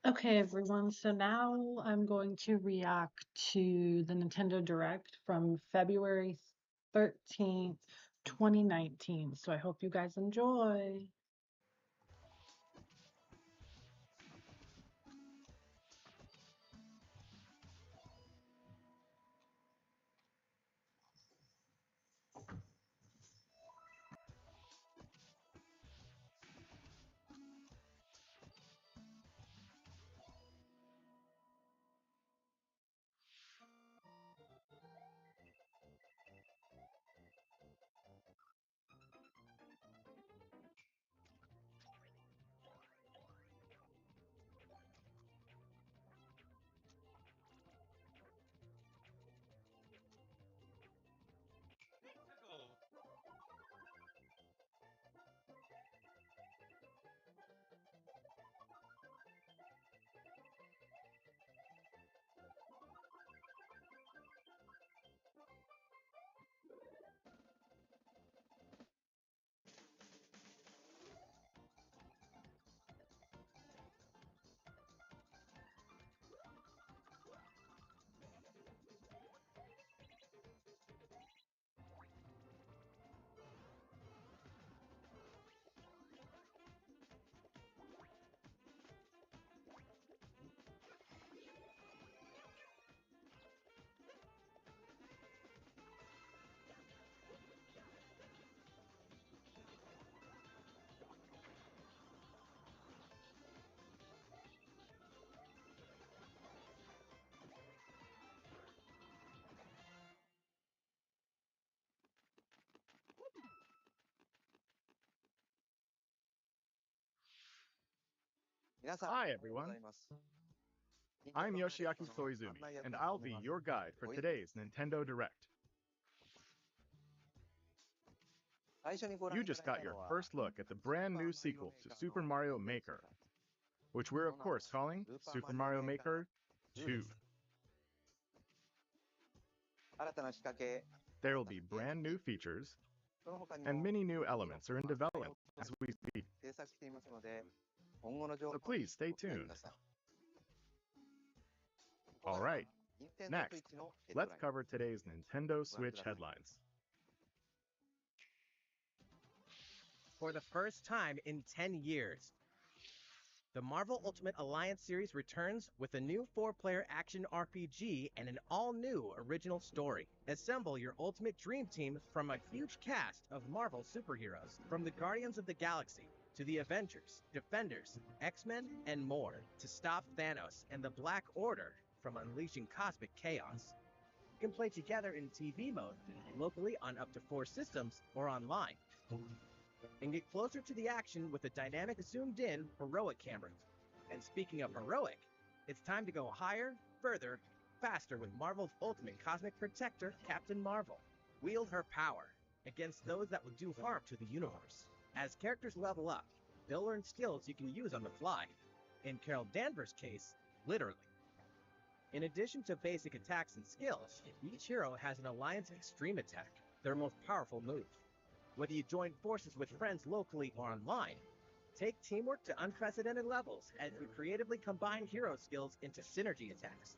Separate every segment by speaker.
Speaker 1: Okay, everyone. So now I'm going to react to the Nintendo Direct from February 13th, 2019. So I hope you guys enjoy.
Speaker 2: Hi everyone, I'm Yoshiaki Soizumi, and I'll be your guide for today's Nintendo Direct. You just got your first look at the brand new sequel to Super Mario Maker, which we're of course calling Super Mario Maker 2. There will be brand new features, and many new elements are in development as we speak, so please stay tuned. Alright, next, let's cover today's Nintendo Switch headlines.
Speaker 3: For the first time in 10 years, the Marvel Ultimate Alliance series returns with a new 4-player action RPG and an all-new original story. Assemble your ultimate dream team from a huge cast of Marvel superheroes, from the Guardians of the Galaxy to the Avengers, Defenders, X-Men, and more, to stop Thanos and the Black Order from unleashing cosmic chaos. You can play together in TV mode, locally on up to 4 systems, or online, and get closer to the action with a dynamic zoomed-in heroic camera. And speaking of heroic, it's time to go higher, further, faster with Marvel's ultimate cosmic protector, Captain Marvel. Wield her power against those that will do harm to the universe. As characters level up, they'll learn skills you can use on the fly. In Carol Danvers' case, literally. In addition to basic attacks and skills, each hero has an Alliance Extreme Attack, their most powerful move. Whether you join forces with friends locally or online, take teamwork to unprecedented levels as we creatively combine hero skills into synergy attacks.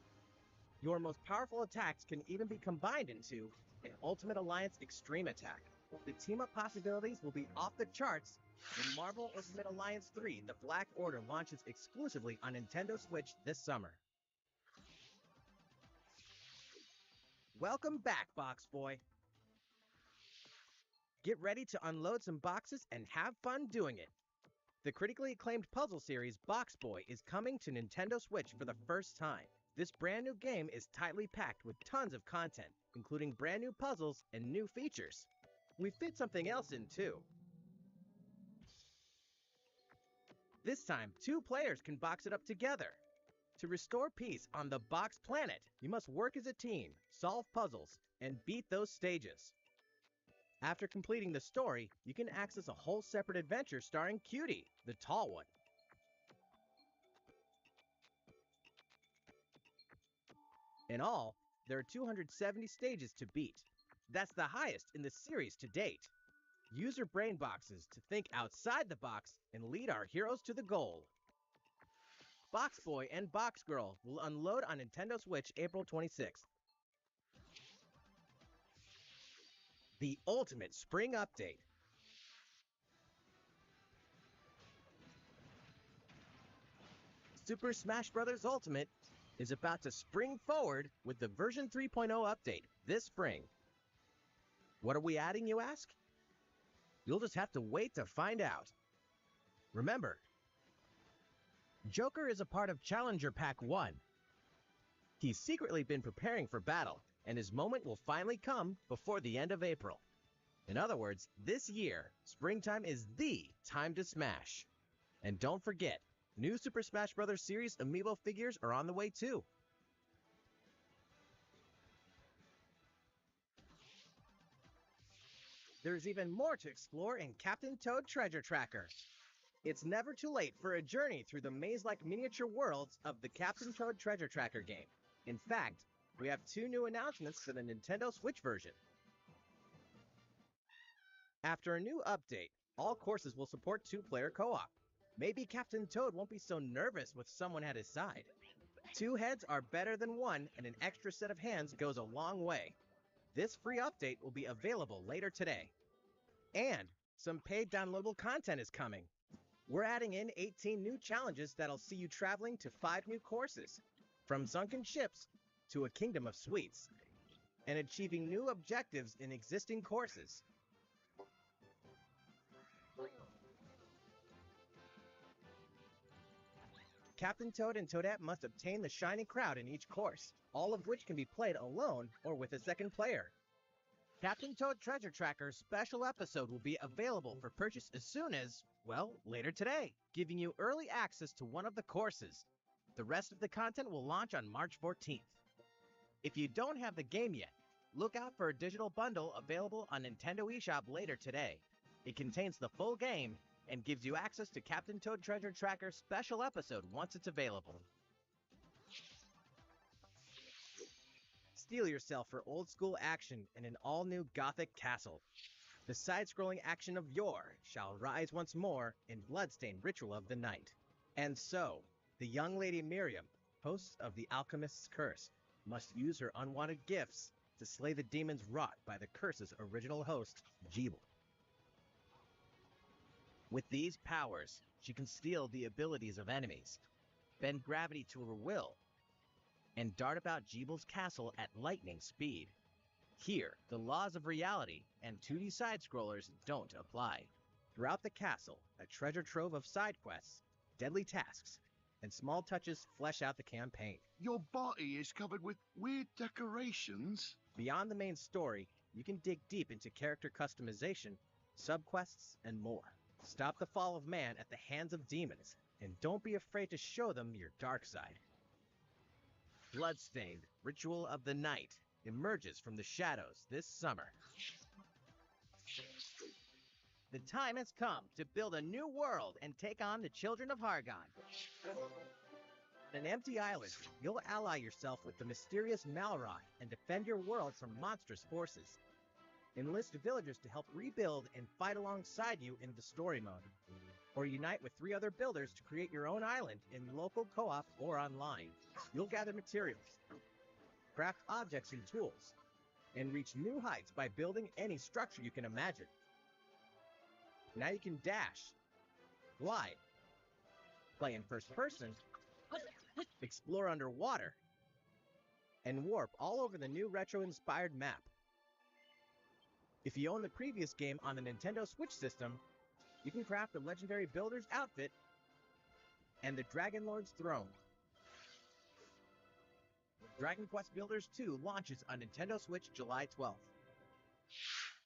Speaker 3: Your most powerful attacks can even be combined into an Ultimate Alliance Extreme Attack. The team-up possibilities will be off the charts when Marvel Ultimate Alliance 3: The Black Order launches exclusively on Nintendo Switch this summer. Welcome back, Box Boy. Get ready to unload some boxes and have fun doing it. The critically acclaimed puzzle series Box Boy is coming to Nintendo Switch for the first time. This brand new game is tightly packed with tons of content, including brand new puzzles and new features. We fit something else in too. This time, 2 players can box it up together. To restore peace on the Box Planet, you must work as a team, solve puzzles, and beat those stages. After completing the story, you can access a whole separate adventure starring Cutie, the tall one. In all, there are 270 stages to beat. That's the highest in the series to date. Use your brain boxes to think outside the box and lead our heroes to the goal. Box Boy and Box Girl will unload on Nintendo Switch April 26th. The Ultimate Spring Update. Super Smash Bros. Ultimate is about to spring forward with the version 3.0 update this spring. What are we adding, you ask? You'll just have to wait to find out. Remember, Joker is a part of Challenger Pack 1. He's secretly been preparing for battle, and his moment will finally come before the end of April. In other words, this year, springtime is the time to smash. And don't forget, new Super Smash Bros. Series amiibo figures are on the way too. There's even more to explore in Captain Toad Treasure Tracker. It's never too late for a journey through the maze-like miniature worlds of the Captain Toad Treasure Tracker game. In fact, we have 2 new announcements for the Nintendo Switch version. After a new update, all courses will support 2-player co-op. Maybe Captain Toad won't be so nervous with someone at his side. 2 heads are better than 1, and an extra set of hands goes a long way. This free update will be available later today. And some paid downloadable content is coming. We're adding in 18 new challenges that'll see you traveling to 5 new courses, from sunken ships to a kingdom of sweets, and achieving new objectives in existing courses. Captain Toad and Toadette must obtain the Shiny Crowd in each course, all of which can be played alone or with a second player. Captain Toad Treasure Tracker's special episode will be available for purchase as soon as, well, later today, giving you early access to one of the courses. The rest of the content will launch on March 14th. If you don't have the game yet, look out for a digital bundle available on Nintendo eShop later today. It contains the full game and gives you access to Captain Toad Treasure Tracker's special episode once it's available. Steel yourself for old-school action in an all-new Gothic castle. The side-scrolling action of yore shall rise once more in Bloodstained Ritual of the Night. And so, the young lady Miriam, host of the Alchemist's Curse, must use her unwanted gifts to slay the demons wrought by the curse's original host, Gebel. With these powers, she can steal the abilities of enemies, bend gravity to her will, and dart about Gebel's castle at lightning speed. Here, the laws of reality and 2D side-scrollers don't apply. Throughout the castle, a treasure trove of side quests, deadly tasks, and small touches flesh out the campaign.
Speaker 4: Your body is covered with weird decorations.
Speaker 3: Beyond the main story, you can dig deep into character customization, subquests, and more. Stop the fall of man at the hands of demons, and don't be afraid to show them your dark side. Bloodstained Ritual of the Night emerges from the shadows this summer. The time has come to build a new world and take on the children of Hargon. On an empty island, you'll ally yourself with the mysterious Malroth and defend your world from monstrous forces. Enlist villagers to help rebuild and fight alongside you in the story mode. Or unite with 3 other builders to create your own island in local co-op or online. You'll gather materials, craft objects and tools, and reach new heights by building any structure you can imagine. Now you can dash, glide, play in first person, explore underwater, and warp all over the new retro-inspired map. If you own the previous game on the Nintendo Switch system, you can craft the legendary Builder's outfit and the Dragon Lord's throne. Dragon Quest Builders 2 launches on Nintendo Switch July 12th.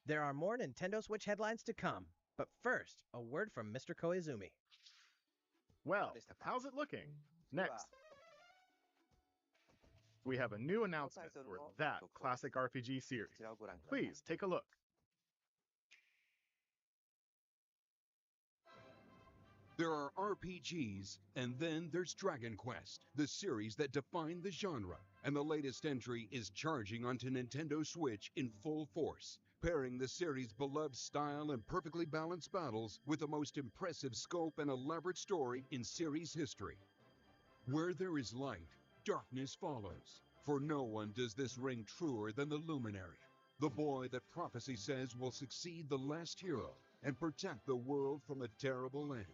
Speaker 3: There are more Nintendo Switch headlines to come, but first, a word from Mr. Koizumi.
Speaker 2: Well, how's it looking? Next, we have a new announcement for that classic RPG series. Please take a look.
Speaker 5: There are RPGs, and then there's Dragon Quest, the series that defined the genre. And the latest entry is charging onto Nintendo Switch in full force, pairing the series' beloved style and perfectly balanced battles with the most impressive scope and elaborate story in series history. Where there is light, darkness follows. For no one does this ring truer than the Luminary, the boy that prophecy says will succeed the last hero and protect the world from a terrible end.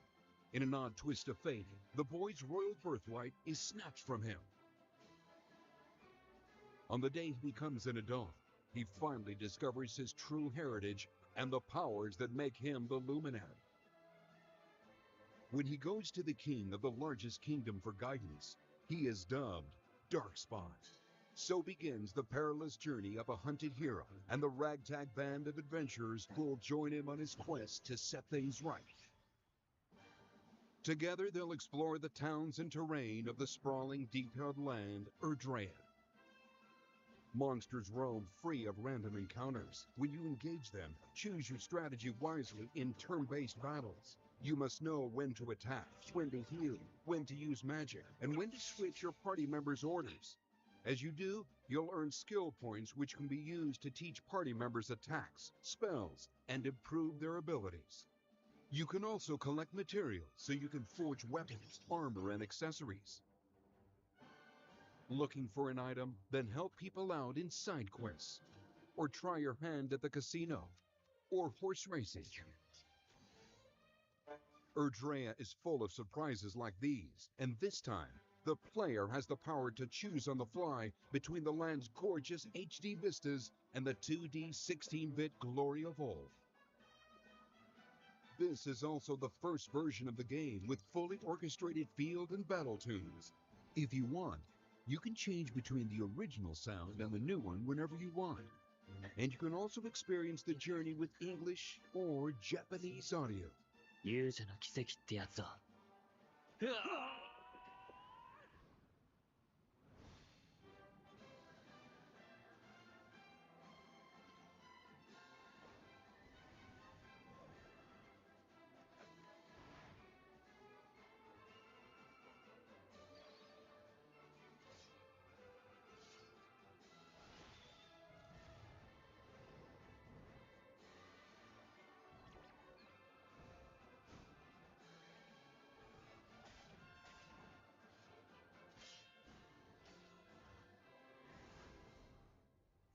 Speaker 5: In an odd twist of fate, the boy's royal birthright is snatched from him. On the day he becomes an adult, he finally discovers his true heritage and the powers that make him the Luminary. When he goes to the king of the largest kingdom for guidance, he is dubbed Darkspawn. So begins the perilous journey of a hunted hero and the ragtag band of adventurers who will join him on his quest to set things right. Together they'll explore the towns and terrain of the sprawling, deep-held land, Erdrea. Monsters roam free of random encounters. When you engage them, choose your strategy wisely in turn-based battles. You must know when to attack, when to heal, when to use magic, and when to switch your party members' orders. As you do, you'll earn skill points which can be used to teach party members attacks, spells, and improve their abilities. You can also collect materials so you can forge weapons, armor, and accessories. Looking for an item? Then help people out in side quests. Or try your hand at the casino. Or horse racing. Erdrea is full of surprises like these, and this time, the player has the power to choose on the fly between the land's gorgeous HD vistas and the 2D 16-bit glory of old. This is also the first version of the game with fully orchestrated field and battle tunes. If you want, you can change between the original sound and the new one whenever you want. And you can also experience the journey with English or Japanese audio.
Speaker 6: 勇者の奇跡ってやつを。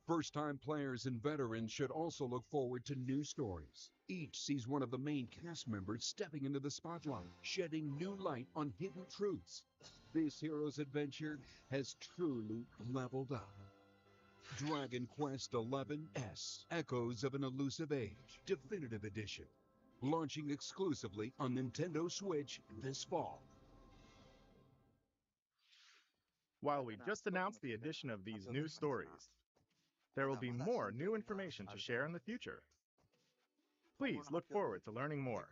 Speaker 5: First-time players and veterans should also look forward to new stories. Each sees one of the main cast members stepping into the spotlight, shedding new light on hidden truths. This hero's adventure has truly leveled up. Dragon Quest XI-S, Echoes of an Elusive Age, Definitive Edition. Launching exclusively on Nintendo Switch this fall.
Speaker 2: While we just announced the addition of these new stories, there will be more new information to share in the future. Please look forward to learning more.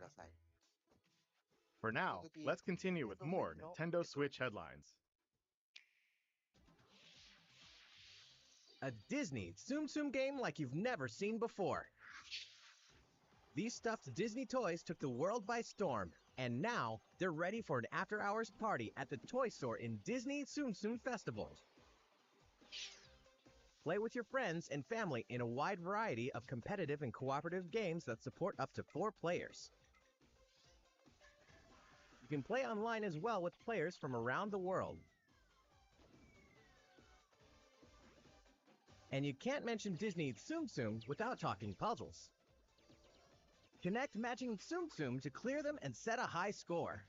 Speaker 2: For now, let's continue with more Nintendo Switch headlines.
Speaker 3: A Disney Tsum Tsum game like you've never seen before. These stuffed Disney toys took the world by storm, and now they're ready for an after-hours party at the toy store in Disney Tsum Tsum Festival. Play with your friends and family in a wide variety of competitive and cooperative games that support up to 4 players. You can play online as well with players from around the world. And you can't mention Disney Tsum Tsum without talking puzzles. Connect matching Tsum Tsum to clear them and set a high score.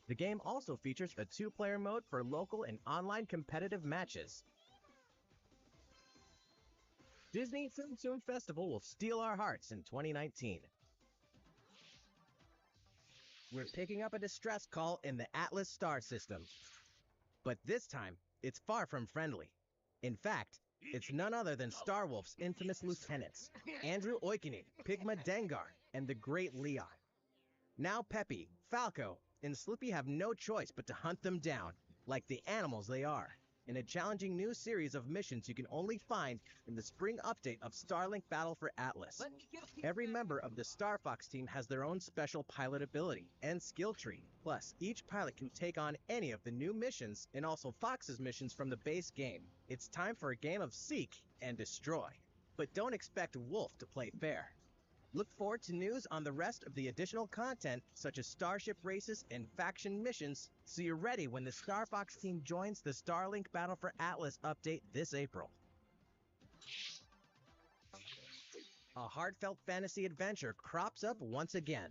Speaker 3: The game also features a 2-player mode for local and online competitive matches. Disney Tsum Tsum Festival will steal our hearts in 2019. We're picking up a distress call in the Atlas star system. But this time, it's far from friendly. In fact, it's none other than Starwolf's infamous lieutenants, Andrew Oikonen, Pigma Dengar, and the Great Leon. Now Peppy, Falco, and Slippy have no choice but to hunt them down, like the animals they are, in a challenging new series of missions you can only find in the spring update of Starlink Battle for Atlas. Every member of the Star Fox team has their own special pilot ability and skill tree. Plus, each pilot can take on any of the new missions and also Fox's missions from the base game. It's time for a game of seek and destroy. But don't expect Wolf to play fair. Look forward to news on the rest of the additional content, such as starship races and faction missions, so you're ready when the Star Fox team joins the Starlink Battle for Atlas update this April. A heartfelt fantasy adventure crops up once again.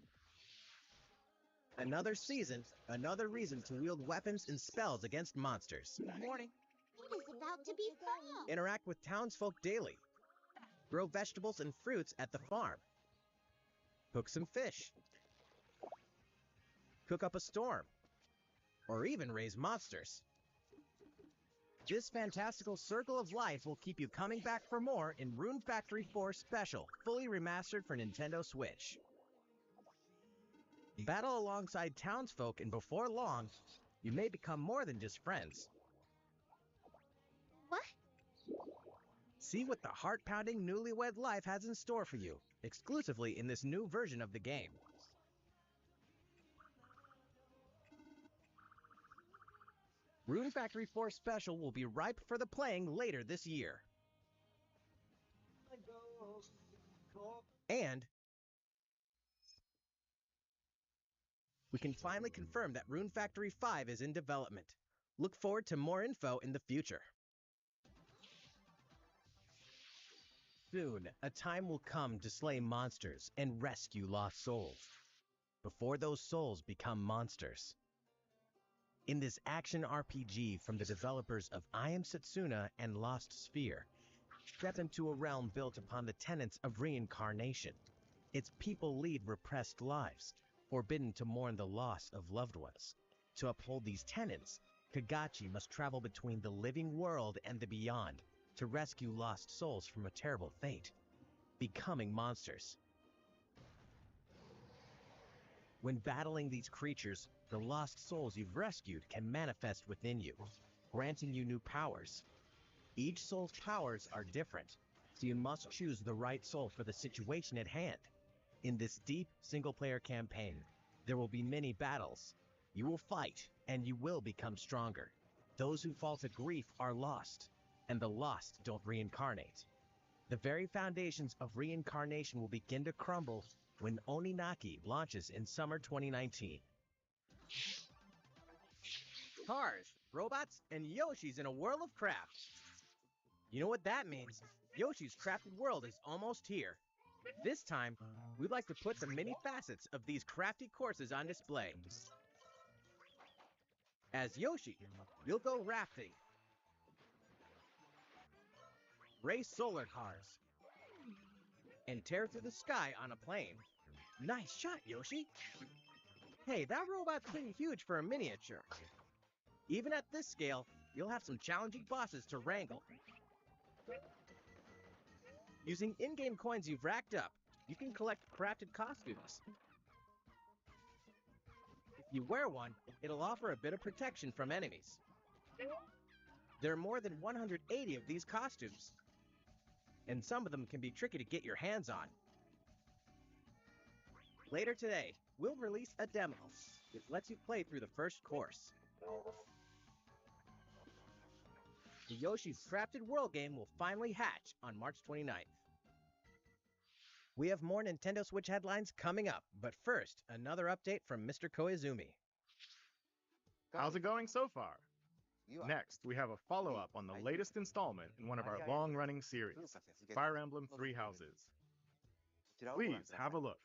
Speaker 3: Another season, another reason to wield weapons and spells against monsters.
Speaker 7: Good morning.
Speaker 8: It is about to be fall.
Speaker 3: Interact with townsfolk daily. Grow vegetables and fruits at the farm. Cook some fish. Cook up a storm. Or even raise monsters. This fantastical circle of life will keep you coming back for more in Rune Factory 4 Special, fully remastered for Nintendo Switch. Battle alongside townsfolk, and before long, you may become more than just friends.
Speaker 8: What?
Speaker 3: See what the heart-pounding newlywed life has in store for you, exclusively in this new version of the game. Rune Factory 4 Special will be ripe for the playing later this year. And we can finally confirm that Rune Factory 5 is in development. Look forward to more info in the future. Soon, a time will come to slay monsters and rescue lost souls, before those souls become monsters. In this action RPG from the developers of I Am Setsuna and Lost Sphere, step into a realm built upon the tenets of reincarnation. Its people lead repressed lives, forbidden to mourn the loss of loved ones. To uphold these tenets, Kagachi must travel between the living world and the beyond to rescue lost souls from a terrible fate, becoming monsters. When battling these creatures, the lost souls you've rescued can manifest within you, granting you new powers. Each soul's powers are different, so you must choose the right soul for the situation at hand. In this deep single-player campaign, there will be many battles. You will fight, and you will become stronger. Those who fall to grief are lost, and the lost don't reincarnate. The very foundations of reincarnation will begin to crumble when Oninaki launches in summer 2019. Cars, robots, and Yoshis in a world of craft. You know what that means? Yoshi's Crafted World is almost here. This time, we'd like to put the many facets of these crafty courses on display. As Yoshi, you'll go rafting, race solar cars, and tear through the sky on a plane. Nice shot, Yoshi! Hey, that robot's pretty huge for a miniature. Even at this scale, you'll have some challenging bosses to wrangle. Using in-game coins you've racked up, you can collect crafted costumes. If you wear one, it'll offer a bit of protection from enemies. There are more than 180 of these costumes, and some of them can be tricky to get your hands on. Later today, we'll release a demo that lets you play through the first course. The Yoshi's Crafted World game will finally hatch on March 29th. We have more Nintendo Switch headlines coming up, but first, another update from Mr. Koizumi.
Speaker 2: How's it going so far? Next, we have a follow-up on the latest installment in one of our long-running series, Fire Emblem Three Houses. Please have a look.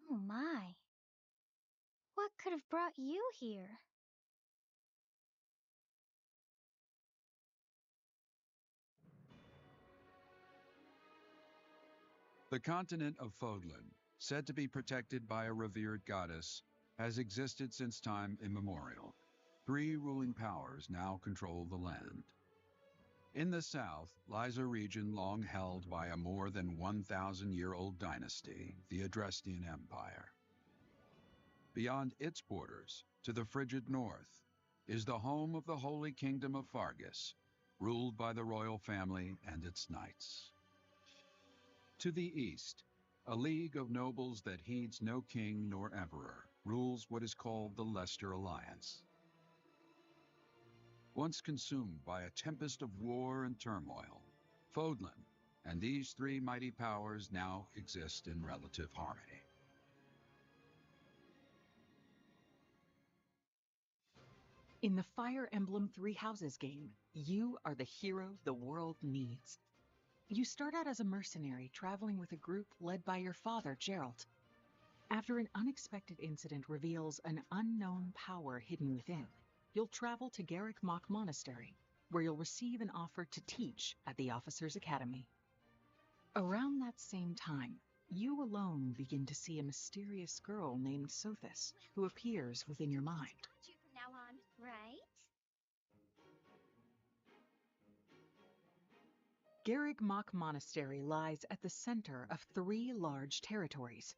Speaker 8: Oh my. What could have brought you here?
Speaker 9: The continent of Fodlan, said to be protected by a revered goddess, has existed since time immemorial. 3 ruling powers now control the land. In the south lies a region long held by a more than 1,000-year-old dynasty, the Adrestian Empire. Beyond its borders, to the frigid north, is the home of the Holy Kingdom of Faerghus, ruled by the royal family and its knights. To the east, A league of nobles that heeds no king nor emperor rules what is called the Leicester Alliance. Once consumed by a tempest of war and turmoil, Fodlan and these three mighty powers now exist in relative harmony.
Speaker 7: In the Fire Emblem Three Houses game, you are the hero the world needs. You start out as a mercenary traveling with a group led by your father, Geralt. After an unexpected incident reveals an unknown power hidden within, you'll travel to Garrick Mach Monastery, where you'll receive an offer to teach at the Officers' Academy. Around that same time, you alone begin to see a mysterious girl named Sothis, who appears within your mind.
Speaker 8: You from now on, right?
Speaker 7: Garrick Mach Monastery lies at the center of three large territories.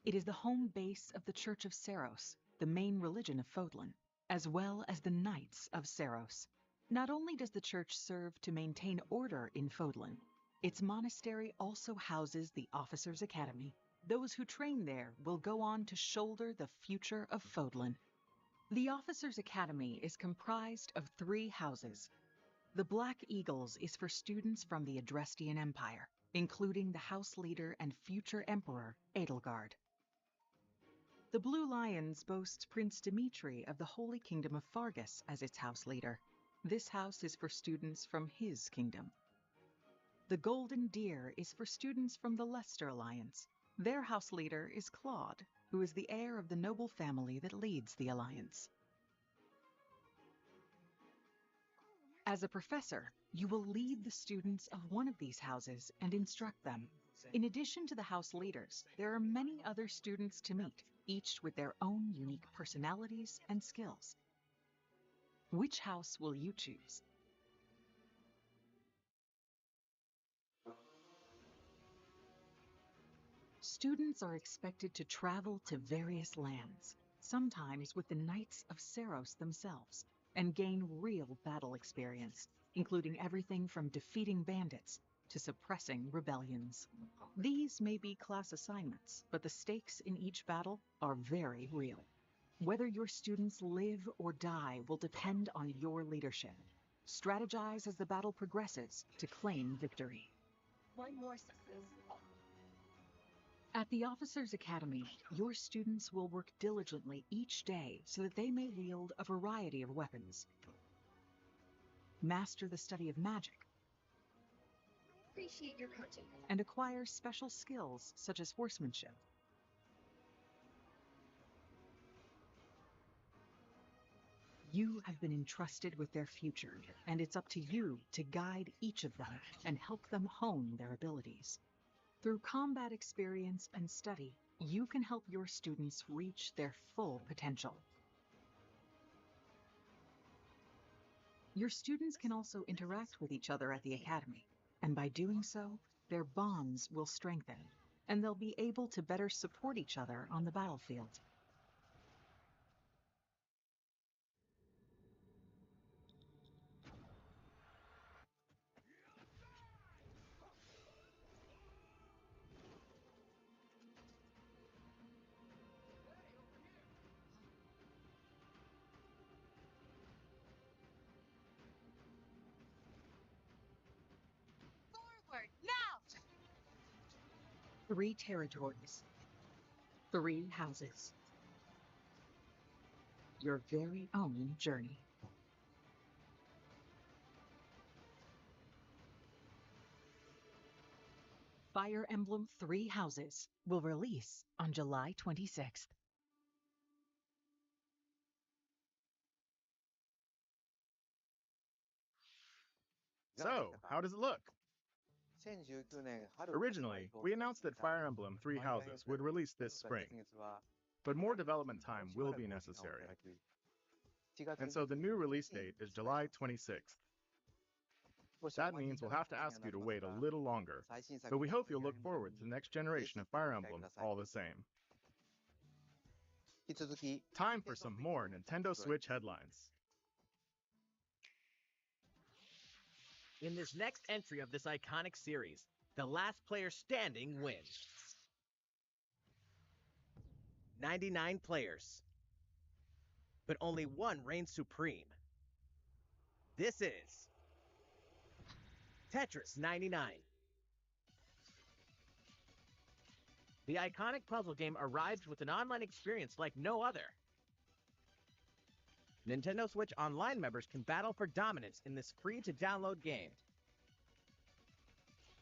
Speaker 7: It is the home base of the Church of Seiros, the main religion of Fodlan, as well as the Knights of Seiros. Not only does the church serve to maintain order in Fodlan, its monastery also houses the Officers' Academy. Those who train there will go on to shoulder the future of Fodlan. The Officers' Academy is comprised of three houses. The Black Eagles is for students from the Adrestian Empire, including the house leader and future emperor, Edelgard. The Blue Lions boasts Prince Dimitri of the Holy Kingdom of Fargus as its house leader. This house is for students from his kingdom. The Golden Deer is for students from the Leicester Alliance. Their house leader is Claude, who is the heir of the noble family that leads the Alliance. As a professor, you will lead the students of one of these houses and instruct them. In addition to the house leaders, there are many other students to meet, each with their own unique personalities and skills. Which house will you choose? Students are expected to travel to various lands, sometimes with the Knights of Seiros themselves, and gain real battle experience, including everything from defeating bandits to suppressing rebellions. These may be class assignments, but the stakes in each battle are very real. Whether your students live or die will depend on your leadership. Strategize as the battle progresses to claim victory.
Speaker 8: One more success.
Speaker 7: At the Officers' Academy, your students will work diligently each day so that they may wield a variety of weapons. Master the study of magic.
Speaker 8: Appreciate your coaching.
Speaker 7: And acquire special skills such as horsemanship. You have been entrusted with their future, and it's up to you to guide each of them and help them hone their abilities. Through combat experience and study, you can help your students reach their full potential. Your students can also interact with each other at the Academy, and by doing so, their bonds will strengthen, and they'll be able to better support each other on the battlefield.
Speaker 8: Forward, now!
Speaker 7: 3 territories. 3 houses. Your very own journey. Fire Emblem Three Houses will release on July 26th.
Speaker 2: So, how does it look? Originally, we announced that Fire Emblem Three Houses would release this spring, but more development time will be necessary. And so the new release date is July 26th. That means we'll have to ask you to wait a little longer, but we hope you'll look forward to the next generation of Fire Emblem all the same. Time for some more Nintendo Switch headlines.
Speaker 3: In this next entry of this iconic series, the last player standing wins. 99 players. But only one reigns supreme. This is Tetris 99. The iconic puzzle game arrives with an online experience like no other. Nintendo Switch Online members can battle for dominance in this free-to-download game.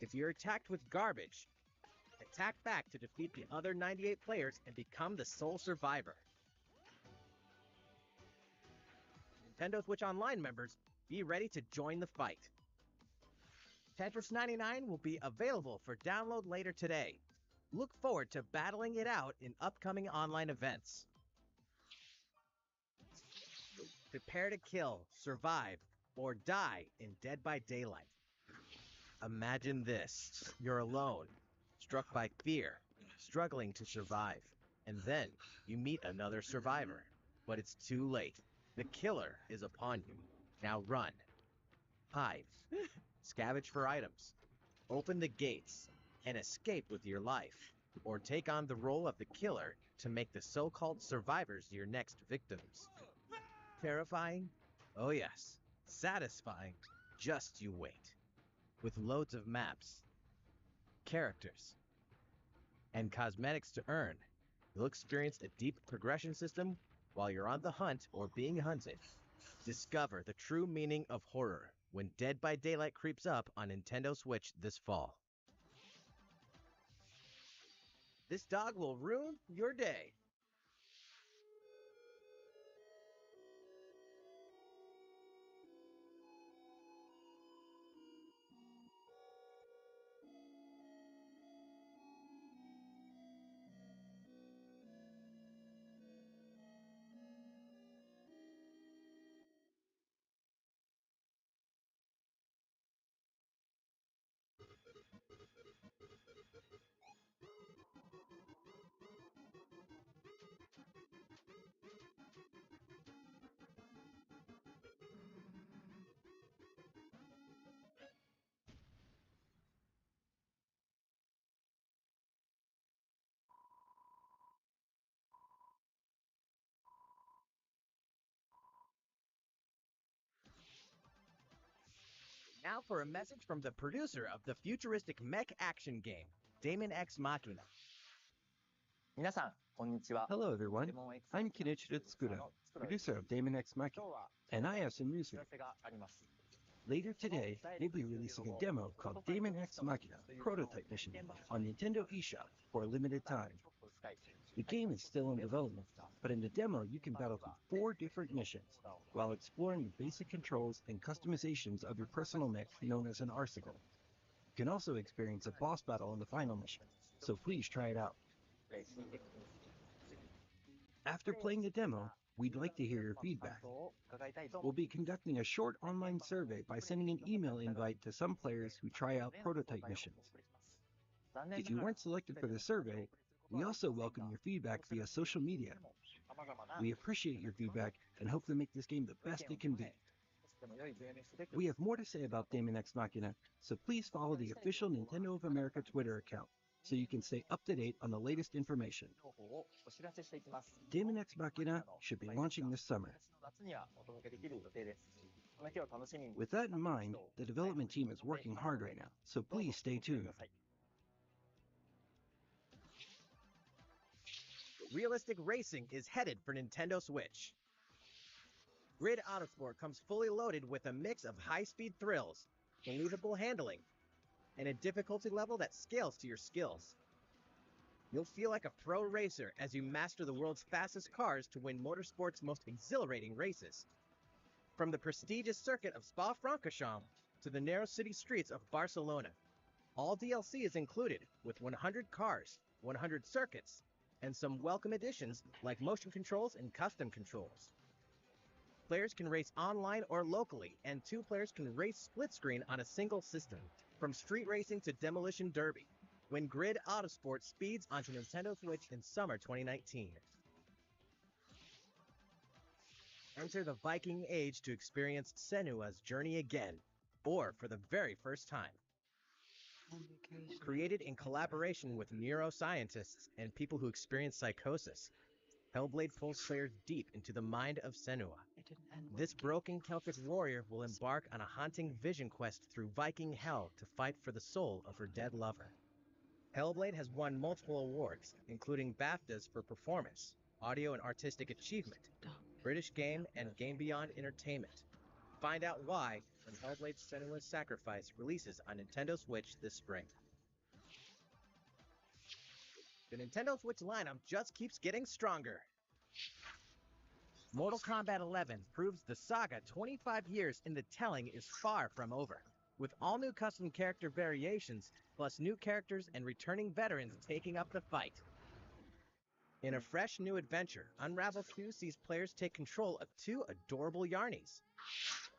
Speaker 3: If you're attacked with garbage, attack back to defeat the other 98 players and become the sole survivor. Nintendo Switch Online members, be ready to join the fight. Tetris 99 will be available for download later today. Look forward to battling it out in upcoming online events. Prepare to kill, survive, or die in Dead by Daylight. Imagine this. You're alone, struck by fear, struggling to survive. And then you meet another survivor. But it's too late. The killer is upon you. Now run. Hide. Scavenge for items. Open the gates and escape with your life. Or take on the role of the killer to make the so-called survivors your next victims. Terrifying? Oh yes. Satisfying? Just you wait. With loads of maps, characters, and cosmetics to earn, you'll experience a deep progression system while you're on the hunt or being hunted. Discover the true meaning of horror when Dead by Daylight creeps up on Nintendo Switch this fall. This dog will ruin your day. Now for a message from the producer of the futuristic mech action game, Daemon X Machina.
Speaker 10: Hello everyone, I'm Kenichiro Tsukuda, producer of Daemon X Machina, and I have some news for you. Later today, we'll be releasing a demo called Daemon X Machina Prototype Mission on Nintendo eShop for a limited time. The game is still in development, but in the demo you can battle through 4 different missions while exploring the basic controls and customizations of your personal mech known as an arsenal. You can also experience a boss battle in the final mission, so please try it out. After playing the demo, we'd like to hear your feedback. We'll be conducting a short online survey by sending an email invite to some players who try out prototype missions. If you weren't selected for the survey, we also welcome your feedback via social media. We appreciate your feedback and hope to make this game the best it can be. We have more to say about Daemon X Machina, so please follow the official Nintendo of America Twitter account so you can stay up to date on the latest information. Daemon X Machina should be launching this summer. With that in mind, the development team is working hard right now, so please stay tuned.
Speaker 3: Realistic racing is headed for Nintendo Switch. Grid Autosport comes fully loaded with a mix of high-speed thrills, believable handling, and a difficulty level that scales to your skills. You'll feel like a pro racer as you master the world's fastest cars to win motorsport's most exhilarating races. From the prestigious circuit of Spa-Francorchamps to the narrow city streets of Barcelona, all DLC is included with 100 cars, 100 circuits, and some welcome additions like motion controls and custom controls. Players can race online or locally, and 2 players can race split screen on a single system. From street racing to demolition derby, when Grid Autosport speeds onto Nintendo Switch in summer 2019. Enter the Viking Age to experience Senua's journey again, or for the very first time. Created in collaboration with neuroscientists and people who experience psychosis, Hellblade pulls players deep into the mind of Senua.
Speaker 1: It didn't end well.
Speaker 3: This broken Celtic warrior will embark on a haunting vision quest through Viking hell to fight for the soul of her dead lover. Hellblade has won multiple awards, including BAFTAs for performance, audio and artistic achievement, British Game, and Game Beyond Entertainment. Find out why when Hellblade Senua's Sacrifice releases on Nintendo Switch this spring. The Nintendo Switch lineup just keeps getting stronger. Mortal Kombat 11 proves the saga 25 years in the telling is far from over, with all new custom character variations, plus new characters and returning veterans taking up the fight. In a fresh new adventure, Unravel 2 sees players take control of two adorable Yarnies.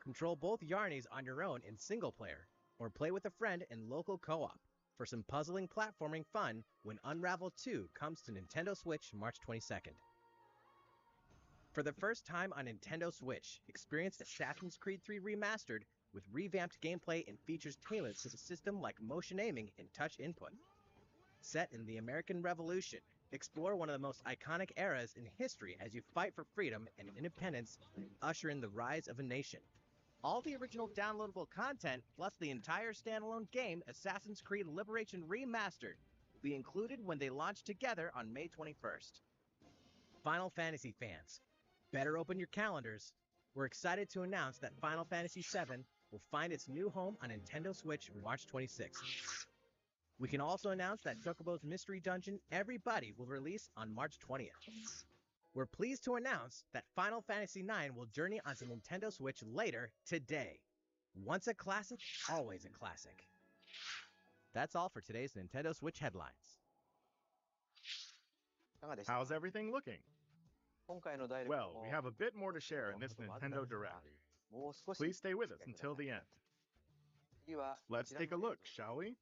Speaker 3: Control both Yarnies on your own in single player, or play with a friend in local co-op for some puzzling platforming fun when Unravel 2 comes to Nintendo Switch March 22nd. For the first time on Nintendo Switch, experience Assassin's Creed 3 Remastered with revamped gameplay and features tailored to the system like motion aiming and touch input. Set in the American Revolution, explore one of the most iconic eras in history as you fight for freedom and independence and usher in the rise of a nation. All the original downloadable content, plus the entire standalone game, Assassin's Creed Liberation Remastered, will be included when they launch together on May 21st. Final Fantasy fans, better open your calendars. We're excited to announce that Final Fantasy VII will find its new home on Nintendo Switch March 26th. We can also announce that Chocobo's Mystery Dungeon Everybody will release on March 20th. We're pleased to announce that Final Fantasy IX will journey onto Nintendo Switch later today. Once a classic, always a classic. That's all for today's Nintendo Switch headlines.
Speaker 2: How's everything looking? Well, we have a bit more to share in this Nintendo Direct. Please stay with us until the end. Let's take a look, shall we?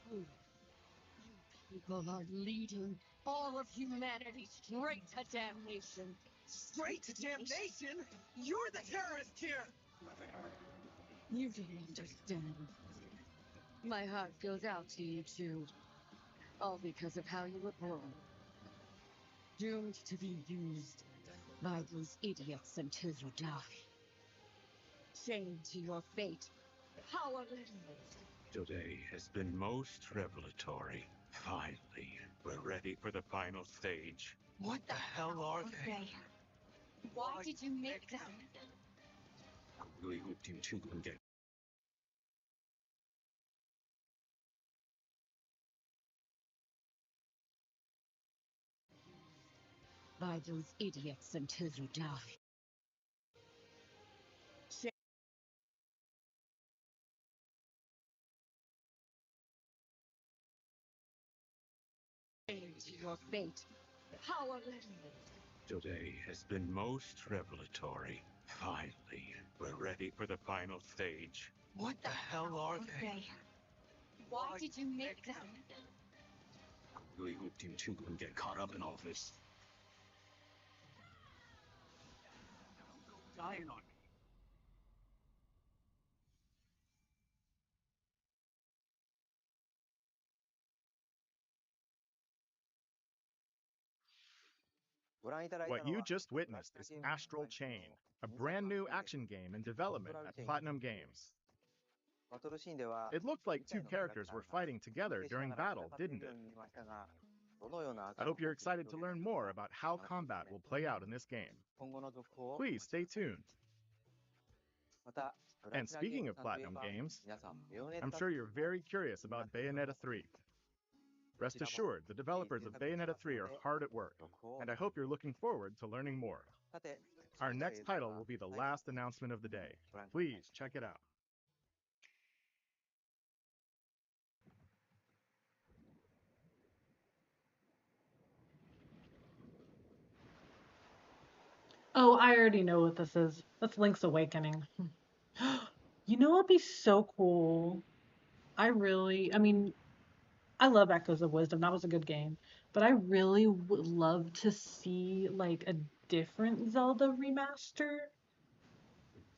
Speaker 11: You people are leading all of humanity straight to damnation.
Speaker 12: Straight to damnation? You're the terrorist here!
Speaker 11: You don't understand. My heart goes out to you too. All because of how you were born. Doomed to be used by those idiots until you die. Chained to your fate. Powerless.
Speaker 13: Today has been most revelatory. Finally, we're ready for the final stage.
Speaker 12: What the hell are they?
Speaker 11: Why did you make them?
Speaker 13: We would do to get.
Speaker 11: By those idiots until you die. Chained to your fate. Powerless.
Speaker 13: Today has been most revelatory. Finally, we're ready for the final stage.
Speaker 12: What the hell are they?
Speaker 11: Why did you make them?
Speaker 13: We would do to get caught up in all this.
Speaker 12: Dying on me.
Speaker 2: What you just witnessed is Astral Chain, a brand new action game in development at Platinum Games. It looked like two characters were fighting together during battle, didn't it? I hope you're excited to learn more about how combat will play out in this game. Please stay tuned. And speaking of Platinum Games, I'm sure you're very curious about Bayonetta 3. Rest assured, the developers of Bayonetta 3 are hard at work, and I hope you're looking forward to learning more. Our next title will be the last announcement of the day. Please check it out.
Speaker 1: Oh, I already know what this is. That's Link's Awakening. You know what'd be so cool? I mean, I love Echoes of Wisdom. That was a good game. But I really would love to see like a different Zelda remaster.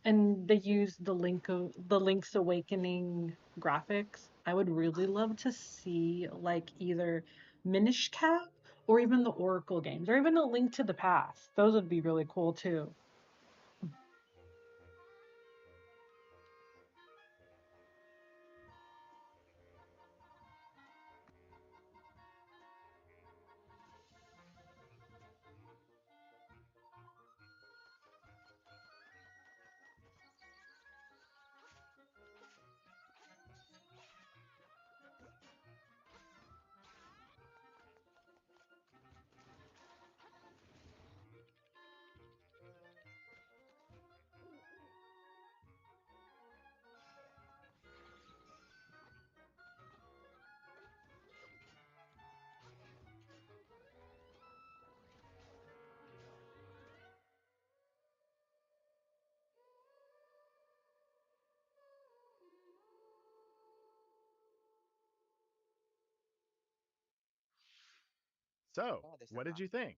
Speaker 1: And they use the Link's Awakening graphics. I would really love to see like either Minish Cap or even the Oracle games, or even A Link to the Past. Those would be really cool too.
Speaker 2: So, what did you think?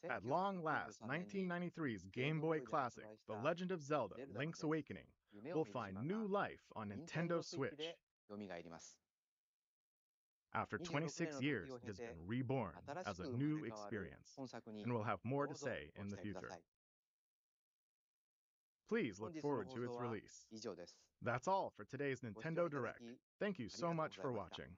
Speaker 2: At long last, 1993's Game Boy classic, The Legend of Zelda: Link's Awakening, will find new life on Nintendo Switch. After 26 years, it has been reborn as a new experience, and we'll have more to say in the future. Please look forward to its release. That's all for today's Nintendo Direct. Thank you so much for watching.